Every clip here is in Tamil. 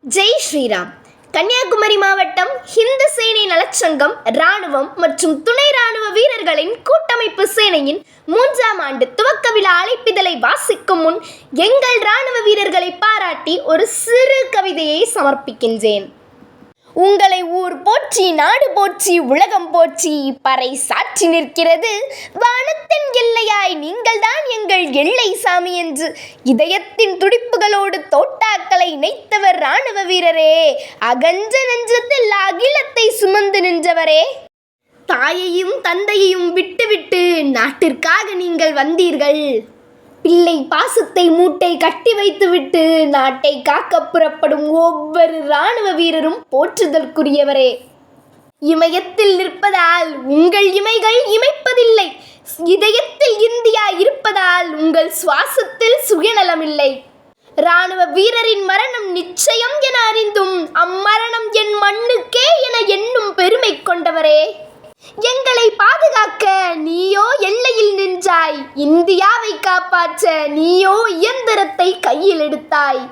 ஜெய் ஸ்ரீராம். கன்னியாகுமரி மாவட்டம் ஹிந்து சேனை நலச்சங்கம் இராணுவம் மற்றும் துணை இராணுவ வீரர்களின் கூட்டமைப்பு சேனையின் 3ஆம் ஆண்டு துவக்க விழா அழைப்பிதழை வாசிக்கும் முன் எங்கள் இராணுவ வீரர்களை பாராட்டி ஒரு சிறு கவிதையை சமர்ப்பிக்கின்றேன். உங்களை ஊர் போற்றி நாடு போற்றி உலகம் போற்றி பறை சாற்றி நிற்கிறது வானத்தின் எல்லையாய் நீங்கள்தான் எங்கள் எல்லை சாமி என்று இதயத்தின் துடிப்புகளோடு தோட்டாக்களை இணைத்தவர் இராணுவ வீரரே, அகன்ற நெஞ்சத்தில் அகிலத்தை சுமந்து நின்றவரே. தாயையும் தந்தையையும் விட்டுவிட்டு நாட்டிற்காக நீங்கள் வந்தீர்கள். பிள்ளை பாசத்தை மூட்டை கட்டி வைத்துவிட்டு நாட்டை காக்க புறப்படும் ஒவ்வொரு இராணுவ வீரரும் போற்றுதற்குரியவரே. இமயத்தில் நிற்பதால் உங்கள் இமைகள் இமைப்பதில்லை, இதயத்தில் இந்தியா இருப்பதால் உங்கள் சுவாசத்தில் சுயநலமில்லை. இராணுவ வீரரின் மரணம் நிச்சயம் என அறிந்தும் அம்மரணம் என் மண்ணுக்கே என எண்ணும் பெருமை கொண்டவரே. எங்களை பாதுகாக்க நீயோ எல்லையில் நின்றாய், இந்தியாவை காப்பாற்ற நீயோ இயந்திரத்தை கையில் எடுத்தாய்.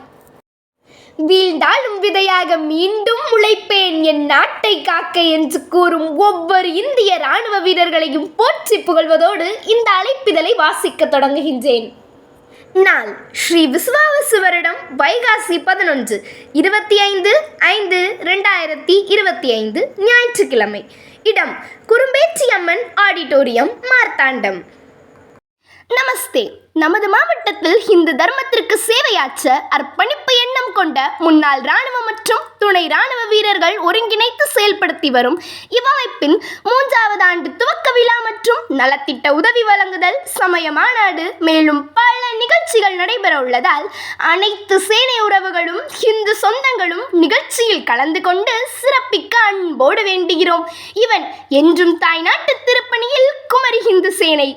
வீழ்ந்தாலும் விதையாக மீண்டும் உழைப்பேன் என் நாட்டை காக்க என்று கூறும் ஒவ்வொரு இந்திய இராணுவ வீரர்களையும் போற்றி புகழ்வதோடு இந்த அழைப்பிதழை வாசிக்க தொடங்குகின்றேன். நாள் ஸ்ரீ விசுவாவசு வருடம் வைகாசி 11 25/5/2025 ஞாயிற்றுக்கிழமை. இடம் குறும்பேச்சி அம்மன் ஆடிட்டோரியம், மார்த்தாண்டம். நமஸ்தே. நமது மாவட்டத்தில் இந்து தர்மத்திற்கு சேவையாற்ற அர்ப்பணிப்பு எண்ணம் கொண்ட முன்னாள் இராணுவ மற்றும் துணை இராணுவ வீரர்கள் ஒருங்கிணைத்து செயல்படுத்தி வரும் இவ்வமைப்பின் 3ஆவது ஆண்டு துவக்க விழா மற்றும் நலத்திட்ட உதவி வழங்குதல் சமய மாநாடு மேலும் பல நிகழ்ச்சிகள் நடைபெற உள்ளதால் அனைத்து சேனை உறவுகளும் இந்து சொந்தங்களும் நிகழ்ச்சியில் கலந்து கொண்டு சிறப்பிக்க அன்போடு வேண்டுகிறோம். இவன் என்றும் தாய்நாட்டு திருப்பணியில் குமரி இந்து சேனை.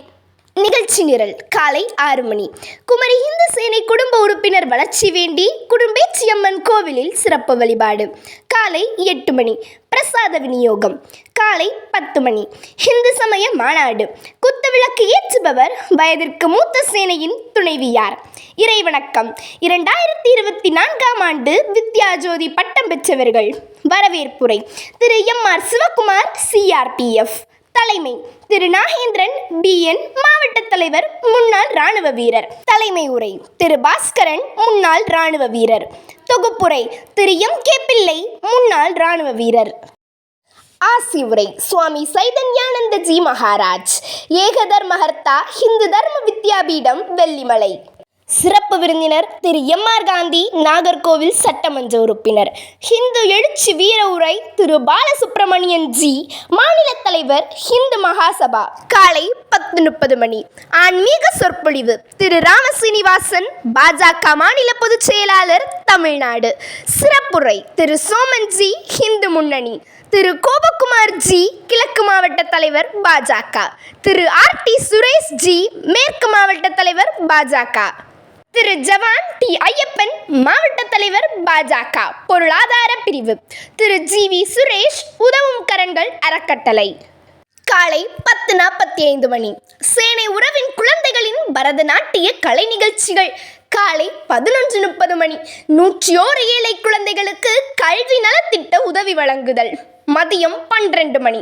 நிகழ்ச்சி நிரல் காலை 6 மணி. குமரி இந்து சேனை குடும்ப உறுப்பினர் வளர்ச்சி வேண்டி குடும்பேச்சியம்மன் கோவிலில் சிறப்பு வழிபாடு. காலை 8 மணி. பிரசாத விநியோகம். காலை 10 மணி. இந்து சமய மாநாடு. குத்துவிளக்கு ஏற்றுபவர் வயதிற்கு மூத்த சேனையின் துணைவியார். இறைவணக்கம். 2024ஆம் ஆண்டு வித்யாஜோதி பட்டம் பெற்றவர்கள். வரவேற்புரை திரு MR சிவகுமார், CRPF. தலைமை திரு நாகேந்திரன், BN, மாவட்ட தலைவர், முன்னாள் இராணுவ வீரர். தலைமை உரை திரு பாஸ்கரன், முன்னாள் இராணுவ வீரர். தொகுப்புரை திரு MK பிள்ளை, முன்னாள் இராணுவ வீரர். ஆசி உரை சுவாமி சைதன்யானந்தஜி மகாராஜ், ஏகதர்மஹர்த்தா, ஹிந்து தர்ம வித்யாபீடம், வெள்ளிமலை. சிறப்பு விருந்தினர் திரு MR காந்தி, நாகர்கோவில் சட்டமன்ற உறுப்பினர். ஹிந்து எழுச்சி வீர உரை திரு பாலசுப்ரமணியன் ஜி, மாநில தலைவர், ஹிந்து மகாசபா. காலை 10:30 மணி. ஆன்மீக சொற்பொழிவு திரு ராமசீனிவாசன், பாஜக மாநில பொதுச் செயலாளர், தமிழ்நாடு. சிறப்புரை திரு சோமன் ஜி, ஹிந்து முன்னணி. திரு கோபகுமார் ஜி, கிழக்கு மாவட்ட தலைவர், பாஜக. திரு RT சுரேஷ் ஜி, மேற்கு மாவட்ட தலைவர், பாஜக. திரு ஜவான் டி ஐயப்பன், மாவட்ட தலைவர், பாஜக பொருளாதார பிரிவு. திரு GV சுரேஷ், உதவும் கரங்கள் அறக்கட்டளை. காலை 10:45 மணி. சேனை உறவின் குழந்தைகளின் பரதநாட்டிய கலை நிகழ்ச்சிகள். காலை 11:30 மணி. 101 ஏழை குழந்தைகளுக்கு கல்வி நலத்திட்ட உதவி வழங்குதல். மதியம் 12 மணி.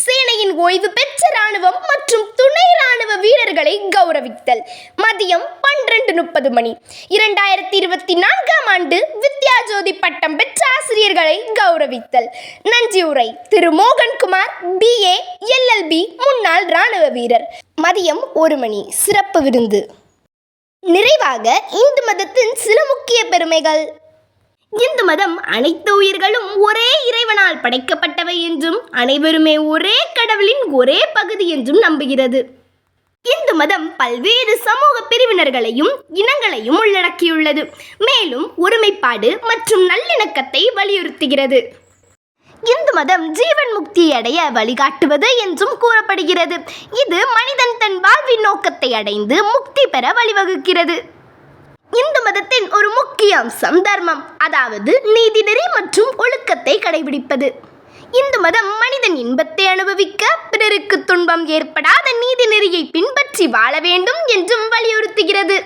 சேனையின் ஓய்வு பெற்ற இராணுவம் மற்றும் துணை இராணுவ வீரர்களை கௌரவித்தல். மதியம் 12:30 மணி. 2024ஆம் ஆண்டு வித்யாஜோதி பட்டம் பெற்ற ஆசிரியர்களை கௌரவித்தல். நன்றி உரை திரு மோகன்குமார், BA, LLB, முன்னாள் இராணுவ வீரர். மதியம் 1 மணி. சிறப்பு விருந்து. நிறைவாக இந்து மதத்தின் சில முக்கிய பெருமைகள். இந்து மதம் அனைத்து உயிர்களும் ஒரே இறைவனால் படைக்கப்பட்டவை என்றும் அனைவருமே ஒரே கடவுளின் ஒரே பகுதி என்றும் நம்புகிறது. இந்து மதம் பல்வேறு சமூக பிரிவினர்களையும் இனங்களையும் உள்ளடக்கியுள்ளது. மேலும் ஒருமைப்பாடு மற்றும் நல்லிணக்கத்தை வலியுறுத்துகிறது. இந்து மதம் ஜீவன் முக்தி அடைய வழிகாட்டுவது என்றும் கூறப்படுகிறது. இது மனிதன் தன் வாழ்வின் நோக்கத்தை அடைந்து முக்தி பெற வழிவகுக்கிறது. இந்து மதத்தின் ஒரு முக்கிய அம்சம் தர்மம், அதாவது நீதிநெறி மற்றும் ஒழுக்கத்தை கடைபிடிப்பது. இந்து மதம் மனிதன் இன்பத்தை அனுபவிக்க பிறருக்கு துன்பம் ஏற்படாத நீதிநெறியை பின்பற்றி வாழ வேண்டும் என்றும் வலியுறுத்துகிறது.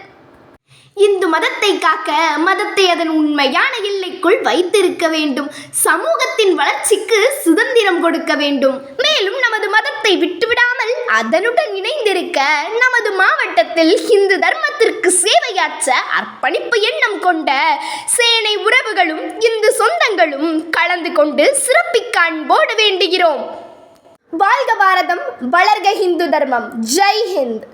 இந்து மதத்தை காக்க மதத்தை அதன் உண்மையான எல்லைக்குள் வைத்திருக்க வேண்டும். சமூகத்தின் வளர்ச்சிக்கு சுதந்திரம் கொடுக்க வேண்டும். மேலும் நமது மதத்தை விட்டுவிடாமல் அதனுடன் இணைந்திருக்க நமது மாவட்டத்தில் இந்து தர்மத்திற்கு சேவையாற்ற அர்ப்பணிப்பு எண்ணம் கொண்ட சேனை உறவுகளும் இந்து சொந்தங்களும் கலந்து கொண்டு சிறப்பிக்க அன்போடு வேண்டுகிறோம். வாழ்க பாரதம், வளர்க இந்து தர்மம். ஜெய் ஹிந்த்.